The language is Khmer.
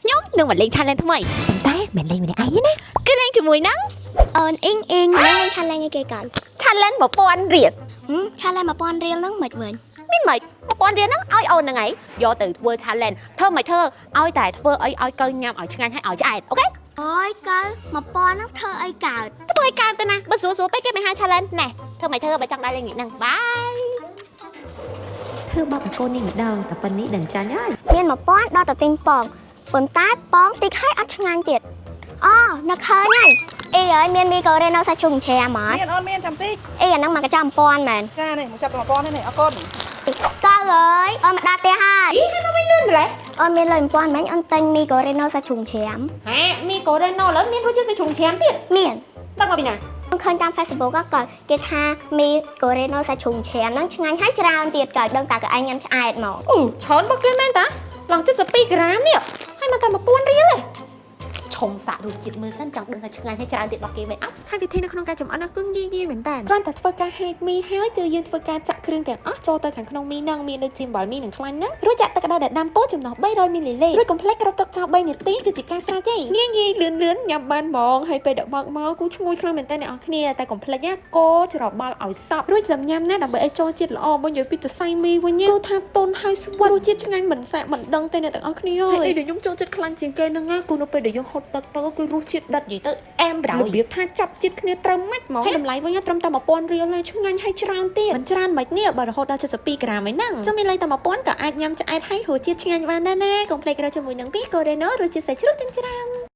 nhóm đừng mà lên challenge thôi mày té mày lên mày ai vậy nè cứ lên cho mùi nắng in lên challenge như kia cận challenge một pon riệt challenge mà pon riêng lắm mệt mệt biết mày một pon riệt nó ai ôn là ngày do từ thưa challenge thơ mày thơ ai tại thưa ai coi nhầm ở chương hay ở chạy ok ôi cơ mà pon nó thơ ai cào tôi ca tên nè bớt số cái mày hai challenge nè thơ mày thơ mày trong đây lên nghỉ năng bye thưa bao cái cô này một đầu tập phầnนี้ đừng cho nhá មានមកពន់ដល់ទៅទិញប៉ងប៉ុន្តែប៉ងតិចហើយអត់ឆ្ងាញ់ទៀតអូនឹកឃើញហើយអីហើយមានមីកូរ៉េណូសាច់ជ្រូកជ្រាមហ្មងមានអត់មានចាំតិច អីអាហ្នឹងមកកញ្ចាំពាន់មែន ចានេះមកចាប់ទៅ1000នេះអរគុណ កៅអើយអូនមកដល់ផ្ទះហើយ ý hay nó mới lên rồi đấy អូនមានលុយ1000មែនអូនទិញមីកូរ៉េណូសាច់ជ្រូកជ្រាម hả mi cổ đây nó lớn miên thôi chứ sẽ trùng chémទៀត មាន đâu mà bị nào អូនឃើញតាម Facebook ក៏គេថាមីកូរ៉េណូសាច់ជ្រូកជ្រាមហ្នឹងឆ្ងាញ់ហើយច្រើនទៀតក៏ដឹងតែកឯងញ៉ាំឆ្អែតមក chớn bác kia men ta lòng chất spi gram nè hay mà tao mà buôn riết này chồng xạ đủ chịu mưa sân chẳng đừng là ngày hay tràn tiệt bạc kia vậy á ហើយវិធីនៅក្នុងការចម្អិនnóគឺងាយៗមែនតើគ្រាន់តែធ្វើការហេតុមីហើយគឺយើងធ្វើការចាក់គ្រឿងទាំងអស់ចូលទៅខាងក្នុងមីនឹងមានដូចជាអំបិលមីនិងខ្លាញ់ហ្នឹងរួចចាក់ទឹកក្តៅដែលដាំពោចំណុះ300មីលីលីត្ររួចកុំភ្លេចគ្របទឹកចោល3នាទីគឺជាការស្រេចទេងាយៗលឿនញ៉ាំបានហ្មងហើយពេលដាក់មកគូឈ្ងុយខ្លាំងមែនតើអ្នកនរគ្នាតែកុំភ្លេចណាកូរច្របល់ឲ្យសព្វរួចសម្ញ៉ាំណាដើម្បីឲ្យចូលជាតិល្អវិញនិយាយពីសរសៃមីវិញគូថាតុនហើយស្វិតរសជាតិឆ្ងាញ់មិនសាកមិនដឹងទេអ្នកទាំងអស់គ្នាហើយដែលខ្ញុំចូលចិត្តខ្លាំងជាងគេហ្នឹងណាគូនៅពេលដែលយើងហូតទឹកទៅគឺរសជាតិដិតនិយាយទៅអែមប្រោរបៀបថាចាប់ជាតិគ្នាត្រូវម៉េចហ្មងហើយតម្លៃវិញត្រឹមតែ1000រៀលណាឆ្ងាញ់ហើយច្រើនទៀតមិនច្រើនមិននេះបើរហូតដល់72ក្រាមឯហ្នឹងចាំមានលុយតែ1000ក៏អាចញ៉ាំឆ្អែតហើយរសជាតិឆ្ងាញ់បានដែរណាកុំភ្លេចក្រោយជាមួយនឹងពីកូរ៉េណូរសជាតិសាច់ជ្រូកចិញ្ច្រាំ